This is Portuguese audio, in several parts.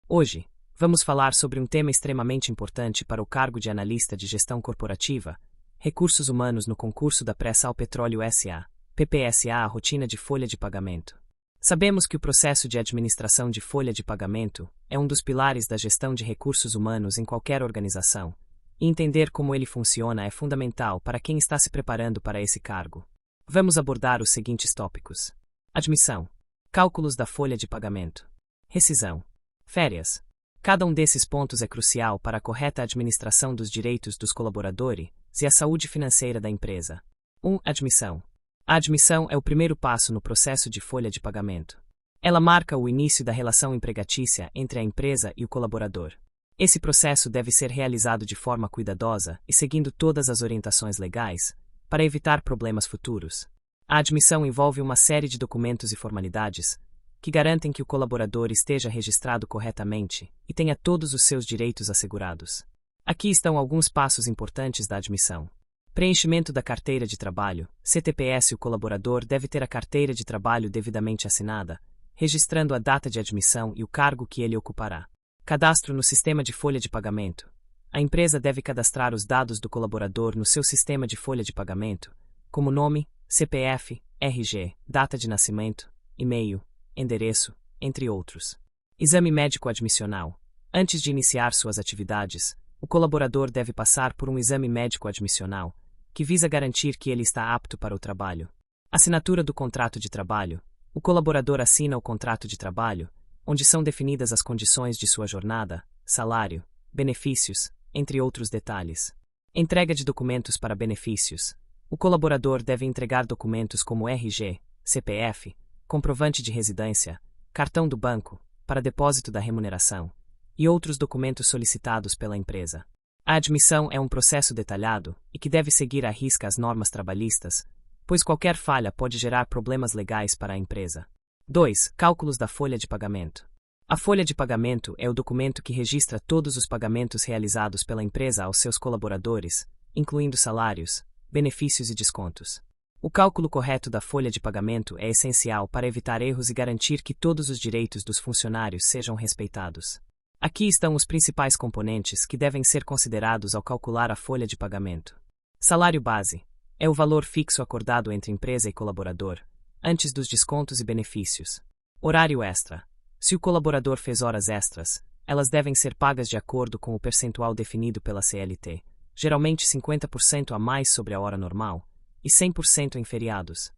Hoje, vamos falar sobre um tema extremamente importante para o cargo de analista de gestão corporativa, recursos humanos no concurso da Pré-Sal Petróleo S.A., PPSA, a rotina de folha de pagamento. Sabemos que o processo de administração de folha de pagamento é um dos pilares da gestão de recursos humanos em qualquer organização, e entender como ele funciona é fundamental para quem está se preparando para esse cargo. Vamos abordar os seguintes tópicos: admissão, cálculos da folha de pagamento, rescisão, férias. Cada um desses pontos é crucial para a correta administração dos direitos dos colaboradores e a saúde financeira da empresa. 1. Admissão. A admissão é o primeiro passo no processo de folha de pagamento. Ela marca o início da relação empregatícia entre a empresa e o colaborador. Esse processo deve ser realizado de forma cuidadosa e seguindo todas as orientações legais, para evitar problemas futuros. A admissão envolve uma série de documentos e formalidades que garantem que o colaborador esteja registrado corretamente e tenha todos os seus direitos assegurados. Aqui estão alguns passos importantes da admissão. Preenchimento da carteira de trabalho. CTPS. O colaborador deve ter a carteira de trabalho devidamente assinada, registrando a data de admissão e o cargo que ele ocupará. Cadastro no sistema de folha de pagamento. A empresa deve cadastrar os dados do colaborador no seu sistema de folha de pagamento, como nome, CPF, RG, data de nascimento, e-mail, endereço, entre outros. Exame médico admissional. Antes de iniciar suas atividades, o colaborador deve passar por um exame médico admissional, que visa garantir que ele está apto para o trabalho. Assinatura do contrato de trabalho. O colaborador assina o contrato de trabalho, onde são definidas as condições de sua jornada, salário, benefícios, entre outros detalhes. Entrega de documentos para benefícios. O colaborador deve entregar documentos como RG, CPF, comprovante de residência, cartão do banco, para depósito da remuneração, e outros documentos solicitados pela empresa. A admissão é um processo detalhado e que deve seguir à risca as normas trabalhistas, pois qualquer falha pode gerar problemas legais para a empresa. 2. Cálculos da folha de pagamento. A folha de pagamento é o documento que registra todos os pagamentos realizados pela empresa aos seus colaboradores, incluindo salários, benefícios e descontos. O cálculo correto da folha de pagamento é essencial para evitar erros e garantir que todos os direitos dos funcionários sejam respeitados. Aqui estão os principais componentes que devem ser considerados ao calcular a folha de pagamento. Salário base é o valor fixo acordado entre empresa e colaborador, antes dos descontos e benefícios. Horário extra. Se o colaborador fez horas extras, elas devem ser pagas de acordo com o percentual definido pela CLT, geralmente 50% a mais sobre a hora normal, e 100% em feriados.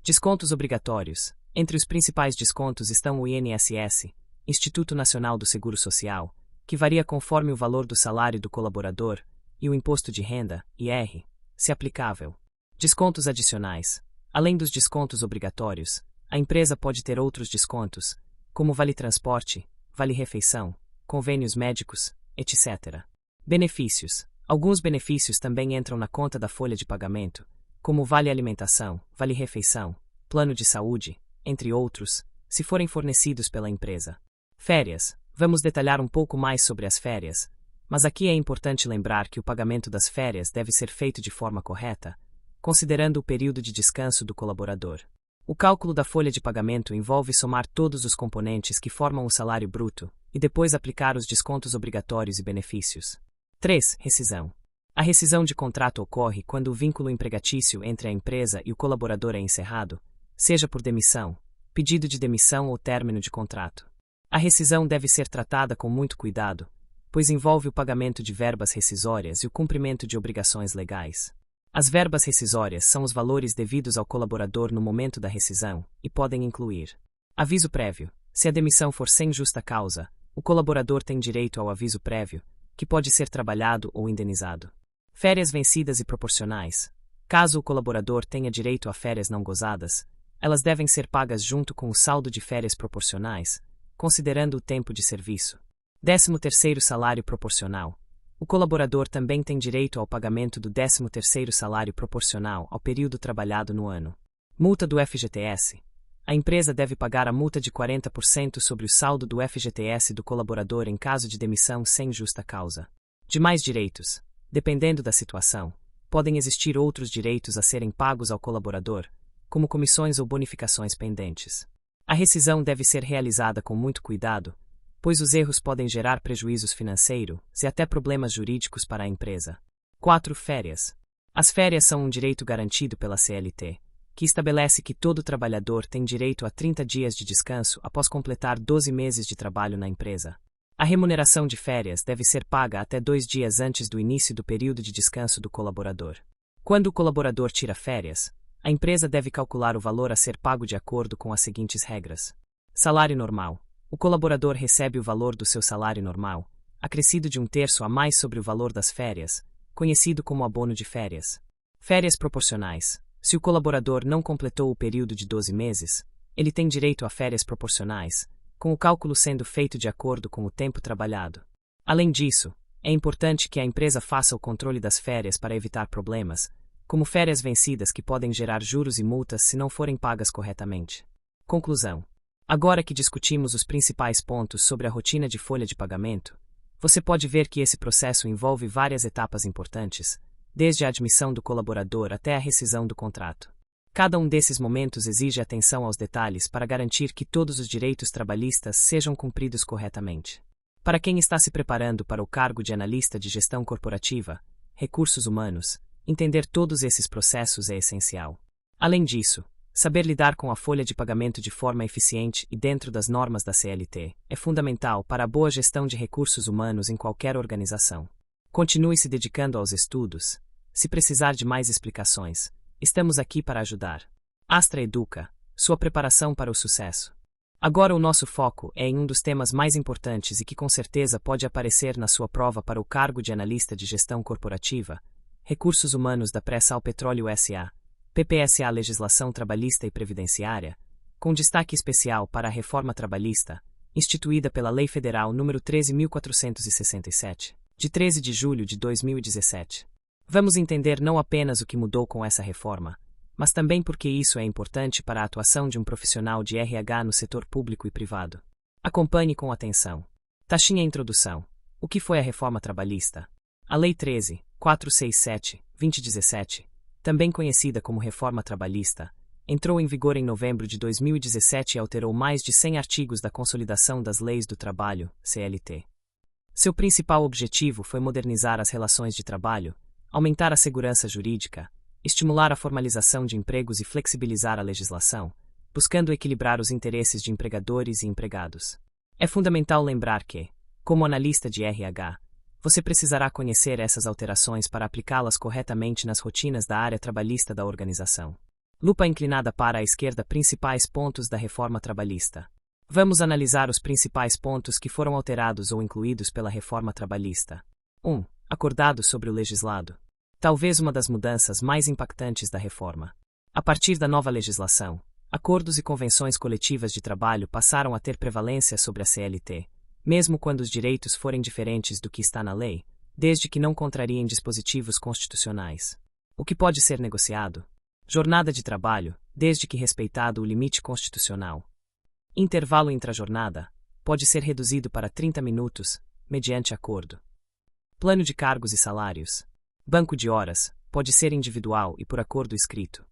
Descontos obrigatórios. Entre os principais descontos estão o INSS, Instituto Nacional do Seguro Social, que varia conforme o valor do salário do colaborador, e o Imposto de Renda, IR, se aplicável. Descontos adicionais. Além dos descontos obrigatórios, a empresa pode ter outros descontos, como vale-transporte, vale-refeição, convênios médicos, etc. Benefícios. Alguns benefícios também entram na conta da folha de pagamento, como vale-alimentação, vale-refeição, plano de saúde, entre outros, se forem fornecidos pela empresa. Férias. Vamos detalhar um pouco mais sobre as férias, mas aqui é importante lembrar que o pagamento das férias deve ser feito de forma correta, considerando o período de descanso do colaborador. O cálculo da folha de pagamento envolve somar todos os componentes que formam o salário bruto e depois aplicar os descontos obrigatórios e benefícios. 3. Rescisão. A rescisão de contrato ocorre quando o vínculo empregatício entre a empresa e o colaborador é encerrado, seja por demissão, pedido de demissão ou término de contrato. A rescisão deve ser tratada com muito cuidado, pois envolve o pagamento de verbas rescisórias e o cumprimento de obrigações legais. As verbas rescisórias são os valores devidos ao colaborador no momento da rescisão e podem incluir: aviso prévio. Se a demissão for sem justa causa, o colaborador tem direito ao aviso prévio, que pode ser trabalhado ou indenizado. Férias vencidas e proporcionais. Caso o colaborador tenha direito a férias não gozadas, elas devem ser pagas junto com o saldo de férias proporcionais, considerando o tempo de serviço. 13º salário proporcional. O colaborador também tem direito ao pagamento do 13º salário proporcional ao período trabalhado no ano. Multa do FGTS. A empresa deve pagar a multa de 40% sobre o saldo do FGTS do colaborador em caso de demissão sem justa causa. Demais direitos. Dependendo da situação, podem existir outros direitos a serem pagos ao colaborador, como comissões ou bonificações pendentes. A rescisão deve ser realizada com muito cuidado, pois os erros podem gerar prejuízos financeiros e até problemas jurídicos para a empresa. 4. Férias. As férias são um direito garantido pela CLT, que estabelece que todo trabalhador tem direito a 30 dias de descanso após completar 12 meses de trabalho na empresa. A remuneração de férias deve ser paga até 2 dias antes do início do período de descanso do colaborador. Quando o colaborador tira férias, a empresa deve calcular o valor a ser pago de acordo com as seguintes regras. Salário normal. O colaborador recebe o valor do seu salário normal, acrescido de 1/3 a mais sobre o valor das férias, conhecido como abono de férias. Férias proporcionais. Se o colaborador não completou o período de 12 meses, ele tem direito a férias proporcionais, com o cálculo sendo feito de acordo com o tempo trabalhado. Além disso, é importante que a empresa faça o controle das férias para evitar problemas, como férias vencidas que podem gerar juros e multas se não forem pagas corretamente. Conclusão. Agora que discutimos os principais pontos sobre a rotina de folha de pagamento, você pode ver que esse processo envolve várias etapas importantes, desde a admissão do colaborador até a rescisão do contrato. Cada um desses momentos exige atenção aos detalhes para garantir que todos os direitos trabalhistas sejam cumpridos corretamente. Para quem está se preparando para o cargo de analista de gestão corporativa, recursos humanos, entender todos esses processos é essencial. Além disso, saber lidar com a folha de pagamento de forma eficiente e dentro das normas da CLT é fundamental para a boa gestão de recursos humanos em qualquer organização. Continue se dedicando aos estudos. Se precisar de mais explicações, estamos aqui para ajudar. Astra Educa, sua preparação para o sucesso. Agora o nosso foco é em um dos temas mais importantes e que com certeza pode aparecer na sua prova para o cargo de analista de gestão corporativa, recursos humanos da Pré-Sal Petróleo S.A., PPSA Legislação Trabalhista e Previdenciária, com destaque especial para a reforma trabalhista, instituída pela Lei Federal nº 13.467, de 13 de julho de 2017. Vamos entender não apenas o que mudou com essa reforma, mas também por que isso é importante para a atuação de um profissional de RH no setor público e privado. Acompanhe com atenção. Taxinha Introdução. O que foi a reforma trabalhista? A Lei 13.467/2017, também conhecida como Reforma Trabalhista, entrou em vigor em novembro de 2017 e alterou mais de 100 artigos da Consolidação das Leis do Trabalho, CLT. Seu principal objetivo foi modernizar as relações de trabalho, aumentar a segurança jurídica, estimular a formalização de empregos e flexibilizar a legislação, buscando equilibrar os interesses de empregadores e empregados. É fundamental lembrar que, como analista de RH, você precisará conhecer essas alterações para aplicá-las corretamente nas rotinas da área trabalhista da organização. Lupa inclinada para a esquerda. Principais pontos da reforma trabalhista. Vamos analisar os principais pontos que foram alterados ou incluídos pela reforma trabalhista. 1. Acordado sobre o legislado. Talvez uma das mudanças mais impactantes da reforma. A partir da nova legislação, acordos e convenções coletivas de trabalho passaram a ter prevalência sobre a CLT, mesmo quando os direitos forem diferentes do que está na lei, desde que não contrariem dispositivos constitucionais. O que pode ser negociado? Jornada de trabalho, desde que respeitado o limite constitucional. Intervalo intrajornada, pode ser reduzido para 30 minutos, mediante acordo. Plano de cargos e salários. Banco de horas, pode ser individual e por acordo escrito.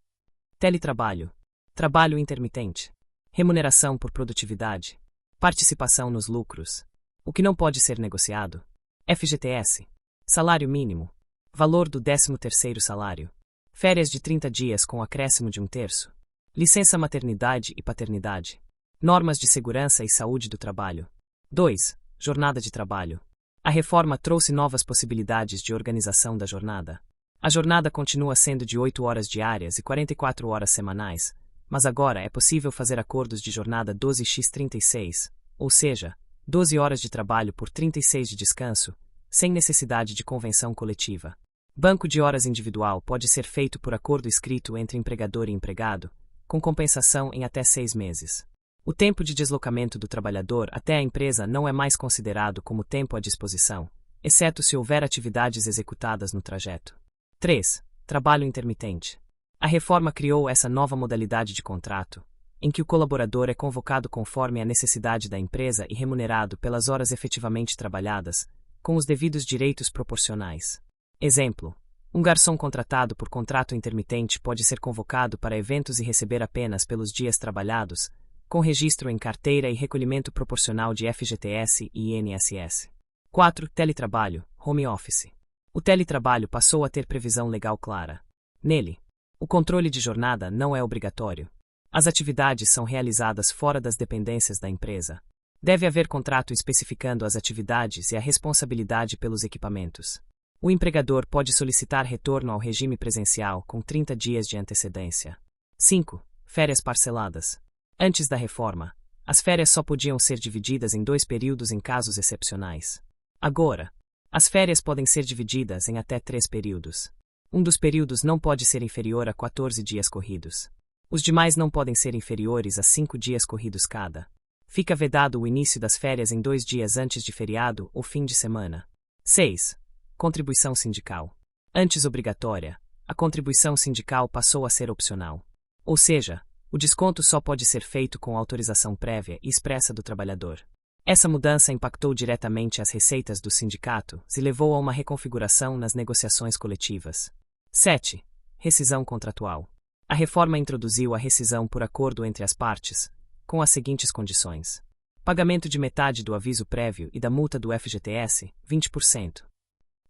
Teletrabalho. Trabalho intermitente. Remuneração por produtividade. Participação nos lucros. O que não pode ser negociado? FGTS. Salário mínimo. Valor do 13º salário. Férias de 30 dias com acréscimo de 1/3. Licença maternidade e paternidade. Normas de segurança e saúde do trabalho. 2. Jornada de trabalho. A reforma trouxe novas possibilidades de organização da jornada. A jornada continua sendo de 8 horas diárias e 44 horas semanais, mas agora é possível fazer acordos de jornada 12x36, ou seja, 12 horas de trabalho por 36 de descanso, sem necessidade de convenção coletiva. Banco de horas individual pode ser feito por acordo escrito entre empregador e empregado, com compensação em até 6 meses. O tempo de deslocamento do trabalhador até a empresa não é mais considerado como tempo à disposição, exceto se houver atividades executadas no trajeto. 3. Trabalho intermitente. A reforma criou essa nova modalidade de contrato, em que o colaborador é convocado conforme a necessidade da empresa e remunerado pelas horas efetivamente trabalhadas, com os devidos direitos proporcionais. Exemplo: um garçom contratado por contrato intermitente pode ser convocado para eventos e receber apenas pelos dias trabalhados, com registro em carteira e recolhimento proporcional de FGTS e INSS. 4. Teletrabalho, home office. O teletrabalho passou a ter previsão legal clara. Nele, o controle de jornada não é obrigatório. As atividades são realizadas fora das dependências da empresa. Deve haver contrato especificando as atividades e a responsabilidade pelos equipamentos. O empregador pode solicitar retorno ao regime presencial com 30 dias de antecedência. 5. Férias parceladas. Antes da reforma, as férias só podiam ser divididas em 2 períodos em casos excepcionais. Agora, as férias podem ser divididas em até 3 períodos. Um dos períodos não pode ser inferior a 14 dias corridos. Os demais não podem ser inferiores a 5 dias corridos cada. Fica vedado o início das férias em 2 dias antes de feriado ou fim de semana. 6. Contribuição sindical. Antes obrigatória, a contribuição sindical passou a ser opcional. Ou seja, o desconto só pode ser feito com autorização prévia e expressa do trabalhador. Essa mudança impactou diretamente as receitas do sindicato e levou a uma reconfiguração nas negociações coletivas. 7. Rescisão contratual. A reforma introduziu a rescisão por acordo entre as partes, com as seguintes condições: pagamento de metade do aviso prévio e da multa do FGTS, 20%.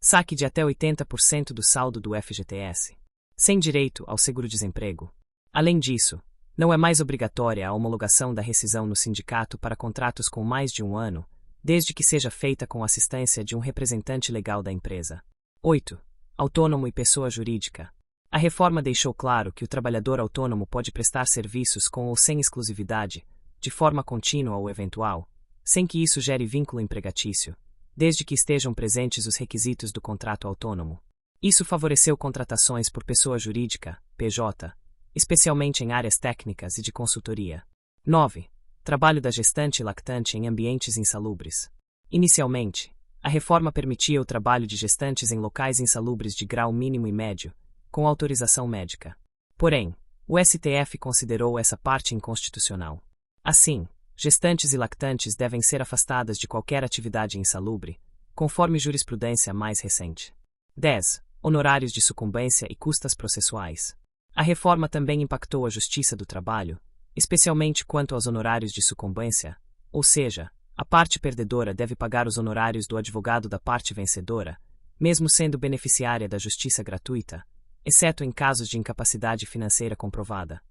Saque de até 80% do saldo do FGTS. Sem direito ao seguro-desemprego. Além disso, não é mais obrigatória a homologação da rescisão no sindicato para contratos com mais de 1 ano, desde que seja feita com assistência de um representante legal da empresa. 8. Autônomo e pessoa jurídica. A reforma deixou claro que o trabalhador autônomo pode prestar serviços com ou sem exclusividade, de forma contínua ou eventual, sem que isso gere vínculo empregatício, desde que estejam presentes os requisitos do contrato autônomo. Isso favoreceu contratações por pessoa jurídica, PJ, especialmente em áreas técnicas e de consultoria. 9. Trabalho da gestante e lactante em ambientes insalubres. Inicialmente, a reforma permitia o trabalho de gestantes em locais insalubres de grau mínimo e médio, com autorização médica. Porém, o STF considerou essa parte inconstitucional. Assim, gestantes e lactantes devem ser afastadas de qualquer atividade insalubre, conforme jurisprudência mais recente. 10. Honorários de sucumbência e custas processuais. A reforma também impactou a Justiça do Trabalho, especialmente quanto aos honorários de sucumbência, ou seja, a parte perdedora deve pagar os honorários do advogado da parte vencedora, mesmo sendo beneficiária da justiça gratuita, exceto em casos de incapacidade financeira comprovada.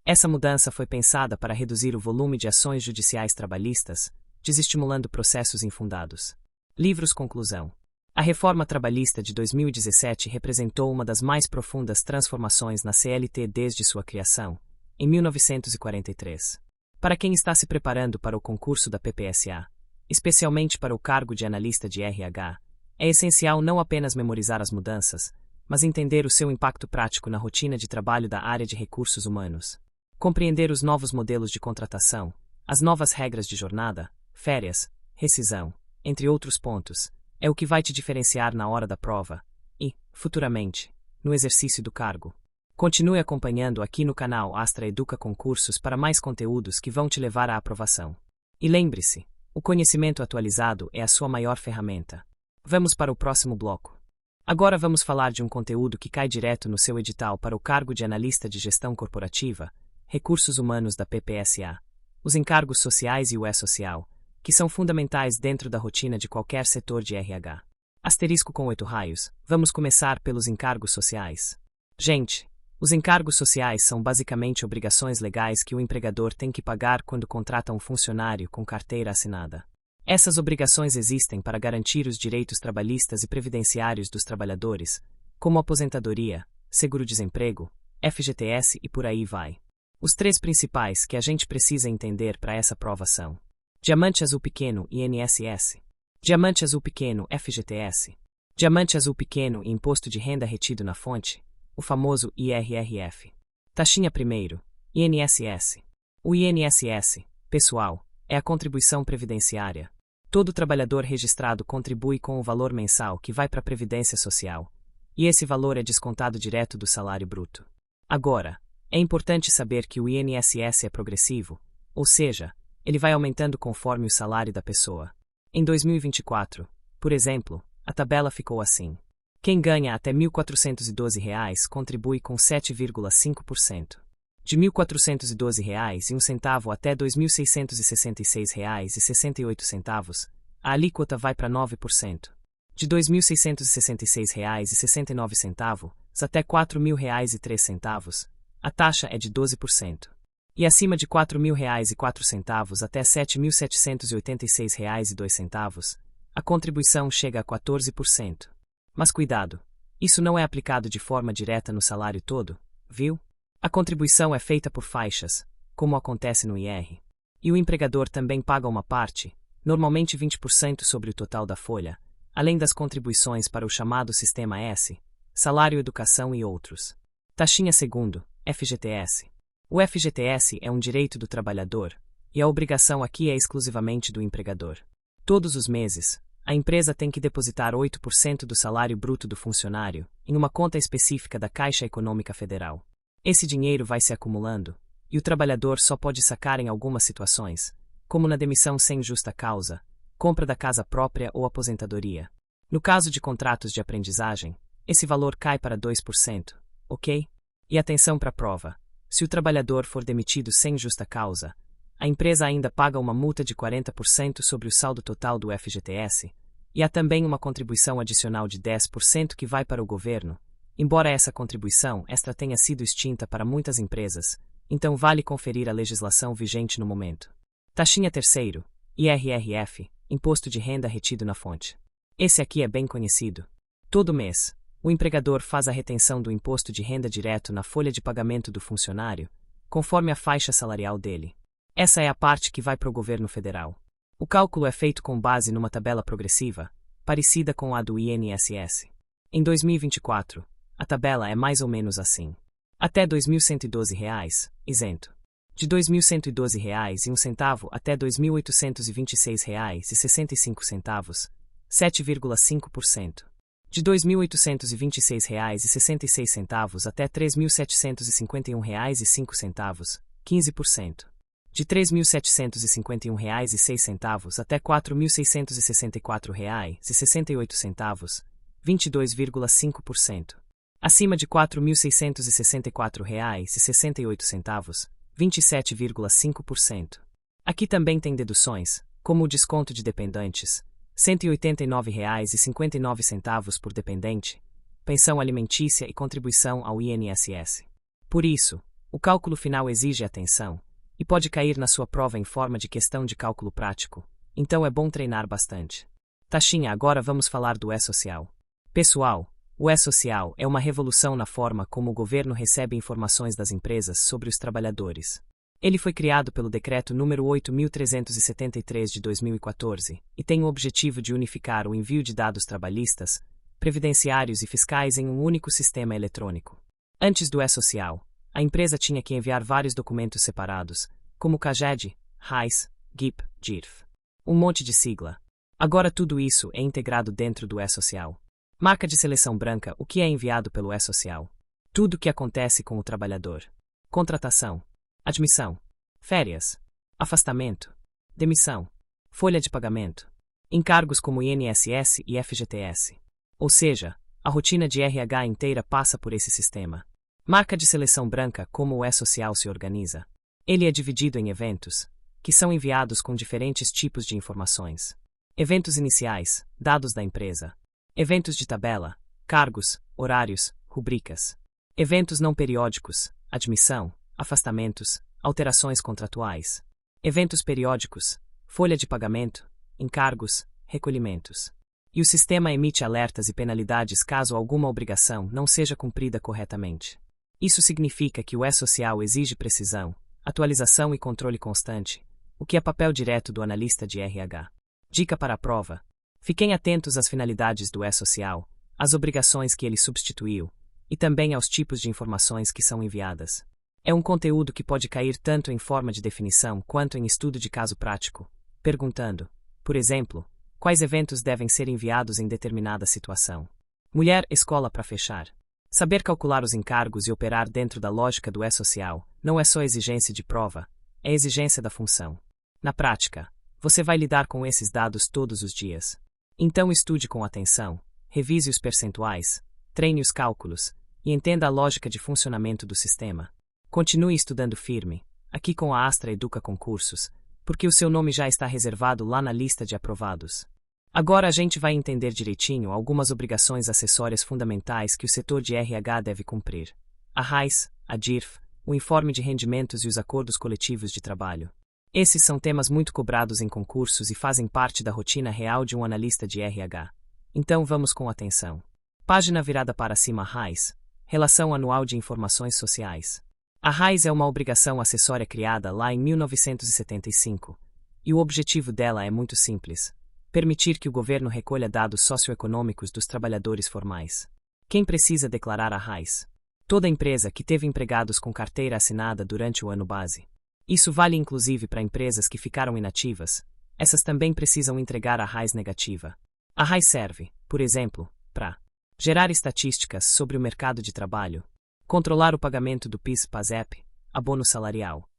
Essa mudança foi pensada para reduzir o volume de ações judiciais trabalhistas, desestimulando processos infundados. Livros conclusão. A reforma trabalhista de 2017 representou uma das mais profundas transformações na CLT desde sua criação, em 1943. Para quem está se preparando para o concurso da PPSA, especialmente para o cargo de analista de RH, é essencial não apenas memorizar as mudanças, mas entender o seu impacto prático na rotina de trabalho da área de recursos humanos. Compreender os novos modelos de contratação, as novas regras de jornada, férias, rescisão, entre outros pontos, é o que vai te diferenciar na hora da prova e, futuramente, no exercício do cargo. Continue acompanhando aqui no canal Astra Educa Concursos para mais conteúdos que vão te levar à aprovação. E lembre-se, o conhecimento atualizado é a sua maior ferramenta. Vamos para o próximo bloco. Agora vamos falar de um conteúdo que cai direto no seu edital para o cargo de analista de gestão corporativa, recursos humanos da PPSA, os encargos sociais e o E-Social, que são fundamentais dentro da rotina de qualquer setor de RH. Asterisco com 8 raios, vamos começar pelos encargos sociais. Gente, os encargos sociais são basicamente obrigações legais que o empregador tem que pagar quando contrata um funcionário com carteira assinada. Essas obrigações existem para garantir os direitos trabalhistas e previdenciários dos trabalhadores, como aposentadoria, seguro-desemprego, FGTS e por aí vai. Os 3 principais que a gente precisa entender para essa prova são: Diamante Azul Pequeno INSS, Diamante Azul Pequeno FGTS, Diamante Azul Pequeno e Imposto de Renda Retido na Fonte, o famoso IRRF. Taxinha primeiro, INSS. O INSS, pessoal, é a contribuição previdenciária. Todo trabalhador registrado contribui com o valor mensal que vai para a Previdência Social, e esse valor é descontado direto do salário bruto. Agora, é importante saber que o INSS é progressivo, ou seja, ele vai aumentando conforme o salário da pessoa. Em 2024, por exemplo, a tabela ficou assim. Quem ganha até R$ 1.412 contribui com 7,5%. De R$ 1.412,01 até R$ 2.666,68, a alíquota vai para 9%. De R$ 2.666,69 até R$ 4.000,03, a taxa é de 12%. E acima de R$ 4.000,04 até R$ 7.786,02, a contribuição chega a 14%. Mas cuidado, isso não é aplicado de forma direta no salário todo, viu? A contribuição é feita por faixas, como acontece no IR. E o empregador também paga uma parte, normalmente 20% sobre o total da folha, além das contribuições para o chamado Sistema S, Salário, Educação e outros. Taxinha segundo, FGTS. O FGTS é um direito do trabalhador, e a obrigação aqui é exclusivamente do empregador. Todos os meses, a empresa tem que depositar 8% do salário bruto do funcionário em uma conta específica da Caixa Econômica Federal. Esse dinheiro vai se acumulando, e o trabalhador só pode sacar em algumas situações, como na demissão sem justa causa, compra da casa própria ou aposentadoria. No caso de contratos de aprendizagem, esse valor cai para 2%, ok? E atenção para a prova. Se o trabalhador for demitido sem justa causa, a empresa ainda paga uma multa de 40% sobre o saldo total do FGTS, e há também uma contribuição adicional de 10% que vai para o governo, embora essa contribuição extra tenha sido extinta para muitas empresas, então vale conferir a legislação vigente no momento. Taxinha terceiro, IRRF, Imposto de Renda Retido na Fonte. Esse aqui é bem conhecido. Todo mês, o empregador faz a retenção do imposto de renda direto na folha de pagamento do funcionário, conforme a faixa salarial dele. Essa é a parte que vai para o governo federal. O cálculo é feito com base numa tabela progressiva, parecida com a do INSS. Em 2024, a tabela é mais ou menos assim. Até R$ 2.112, isento. De R$ 2.112,01 até R$ 2.826,65, 7,5%. De R$ 2.826,66 até R$ 3.751,05, 15%. De R$ 3.751,06 até R$ 4.664,68, 22,5%. Acima de R$ 4.664,68, 27,5%. Aqui também tem deduções, como o desconto de dependentes, R$ 189,59 por dependente, pensão alimentícia e contribuição ao INSS. Por isso, o cálculo final exige atenção, e pode cair na sua prova em forma de questão de cálculo prático, então é bom treinar bastante. Taxinha, agora vamos falar do E-Social. Pessoal, o E-Social é uma revolução na forma como o governo recebe informações das empresas sobre os trabalhadores. Ele foi criado pelo Decreto número 8.373 de 2014 e tem o objetivo de unificar o envio de dados trabalhistas, previdenciários e fiscais em um único sistema eletrônico. Antes do E-Social, a empresa tinha que enviar vários documentos separados, como CAGED, RAIS, GIP, GIRF. Um monte de sigla. Agora tudo isso é integrado dentro do E-Social. Marca de seleção branca, o que é enviado pelo E-Social. Tudo o que acontece com o trabalhador. Contratação. Admissão, férias, afastamento, demissão, folha de pagamento, encargos como INSS e FGTS. Ou seja, a rotina de RH inteira passa por esse sistema. Marca de seleção branca, como o E-Social se organiza. Ele é dividido em eventos, que são enviados com diferentes tipos de informações. Eventos iniciais, dados da empresa. Eventos de tabela, cargos, horários, rubricas. Eventos não periódicos, admissão, afastamentos, alterações contratuais. Eventos periódicos, folha de pagamento, encargos, recolhimentos. E o sistema emite alertas e penalidades caso alguma obrigação não seja cumprida corretamente. Isso significa que o E-Social exige precisão, atualização e controle constante, o que é papel direto do analista de RH. Dica para a prova. Fiquem atentos às finalidades do E-Social, às obrigações que ele substituiu, e também aos tipos de informações que são enviadas. É um conteúdo que pode cair tanto em forma de definição quanto em estudo de caso prático, perguntando, por exemplo, quais eventos devem ser enviados em determinada situação. Mulher, escola para fechar. Saber calcular os encargos e operar dentro da lógica do E-Social não é só exigência de prova, é exigência da função. Na prática, você vai lidar com esses dados todos os dias. Então estude com atenção, revise os percentuais, treine os cálculos e entenda a lógica de funcionamento do sistema. Continue estudando firme, aqui com a Astra Educa Concursos, porque o seu nome já está reservado lá na lista de aprovados. Agora a gente vai entender direitinho algumas obrigações acessórias fundamentais que o setor de RH deve cumprir. A RAIS, a DIRF, o informe de rendimentos e os acordos coletivos de trabalho. Esses são temas muito cobrados em concursos e fazem parte da rotina real de um analista de RH. Então vamos com atenção. Página virada para cima. RAIS, Relação Anual de Informações Sociais. A RAIS é uma obrigação acessória criada lá em 1975, e o objetivo dela é muito simples: permitir que o governo recolha dados socioeconômicos dos trabalhadores formais. Quem precisa declarar a RAIS? Toda empresa que teve empregados com carteira assinada durante o ano base. Isso vale inclusive para empresas que ficaram inativas. Essas também precisam entregar a RAIS negativa. A RAIS serve, por exemplo, para gerar estatísticas sobre o mercado de trabalho, controlar o pagamento do PIS/PASEP, abono salarial,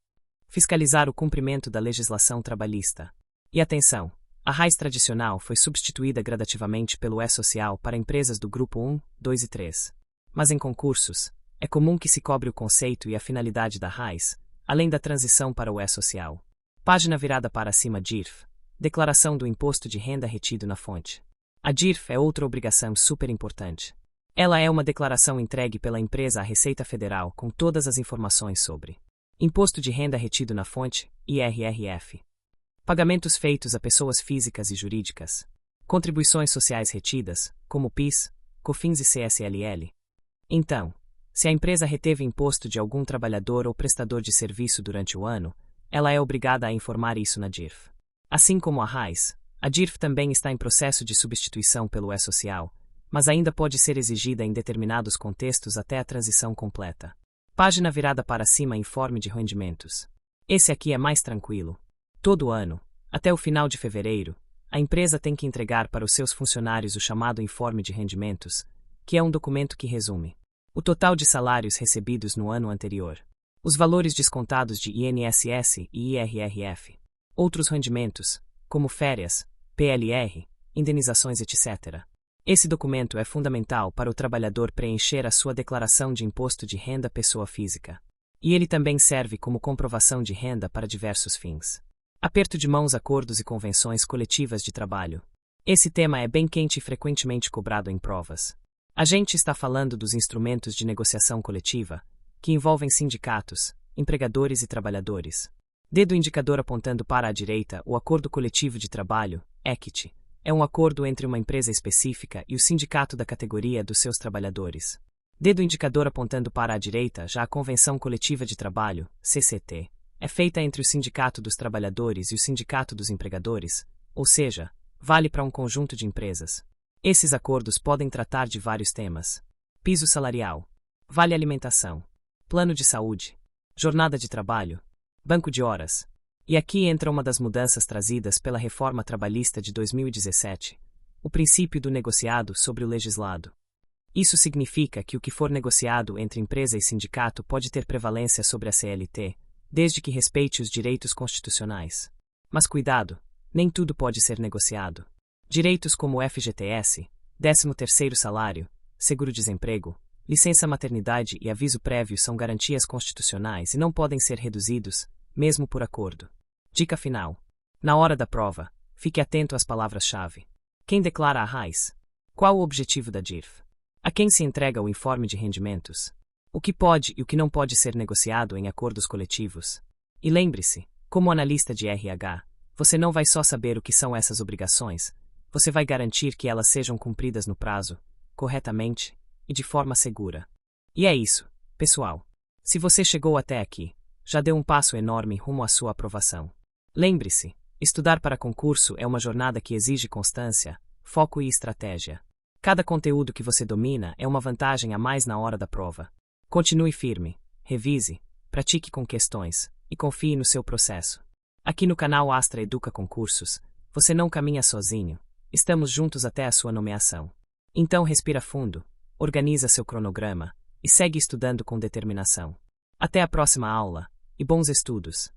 fiscalizar o cumprimento da legislação trabalhista. E atenção! A RAIS tradicional foi substituída gradativamente pelo E-Social para empresas do Grupo 1, 2 e 3. Mas em concursos, é comum que se cobre o conceito e a finalidade da RAIS, além da transição para o E-Social. Página virada para cima. DIRF, Declaração do Imposto de Renda retido na fonte. A DIRF é outra obrigação super importante. Ela é uma declaração entregue pela empresa à Receita Federal com todas as informações sobre Imposto de Renda retido na fonte, IRRF. Pagamentos feitos a pessoas físicas e jurídicas. Contribuições sociais retidas, como PIS, COFINS e CSLL. Então, se a empresa reteve imposto de algum trabalhador ou prestador de serviço durante o ano, ela é obrigada a informar isso na DIRF. Assim como a RAIS, a DIRF também está em processo de substituição pelo E-Social, mas ainda pode ser exigida em determinados contextos até a transição completa. Página virada para cima. Informe de rendimentos. Esse aqui é mais tranquilo. Todo ano, até o final de fevereiro, a empresa tem que entregar para os seus funcionários o chamado Informe de Rendimentos, que é um documento que resume o total de salários recebidos no ano anterior, os valores descontados de INSS e IRRF, outros rendimentos, como férias, PLR, indenizações, etc. Esse documento é fundamental para o trabalhador preencher a sua declaração de imposto de renda pessoa física. E ele também serve como comprovação de renda para diversos fins. Aperto de mãos. Acordos e convenções coletivas de trabalho. Esse tema é bem quente e frequentemente cobrado em provas. A gente está falando dos instrumentos de negociação coletiva, que envolvem sindicatos, empregadores e trabalhadores. Dedo indicador apontando para a direita. O Acordo Coletivo de Trabalho, ECT, é um acordo entre uma empresa específica e o sindicato da categoria dos seus trabalhadores. Dedo indicador apontando para a direita. Já a Convenção Coletiva de Trabalho, CCT, é feita entre o Sindicato dos Trabalhadores e o Sindicato dos Empregadores, ou seja, vale para um conjunto de empresas. Esses acordos podem tratar de vários temas: piso salarial, vale alimentação, plano de saúde, jornada de trabalho, banco de horas. E aqui entra uma das mudanças trazidas pela reforma trabalhista de 2017, o princípio do negociado sobre o legislado. Isso significa que o que for negociado entre empresa e sindicato pode ter prevalência sobre a CLT, desde que respeite os direitos constitucionais. Mas cuidado, nem tudo pode ser negociado. Direitos como FGTS, 13º salário, seguro-desemprego, licença maternidade e aviso prévio são garantias constitucionais e não podem ser reduzidos, mesmo por acordo. Dica final. Na hora da prova, fique atento às palavras-chave. Quem declara a RAIS? Qual o objetivo da DIRF? A quem se entrega o informe de rendimentos? O que pode e o que não pode ser negociado em acordos coletivos? E lembre-se, como analista de RH, você não vai só saber o que são essas obrigações, você vai garantir que elas sejam cumpridas no prazo, corretamente e de forma segura. E é isso, pessoal. Se você chegou até aqui, já deu um passo enorme rumo à sua aprovação. Lembre-se, estudar para concurso é uma jornada que exige constância, foco e estratégia. Cada conteúdo que você domina é uma vantagem a mais na hora da prova. Continue firme, revise, pratique com questões e confie no seu processo. Aqui no canal Astra Educa Concursos, você não caminha sozinho. Estamos juntos até a sua nomeação. Então respira fundo, organiza seu cronograma e segue estudando com determinação. Até a próxima aula, e bons estudos!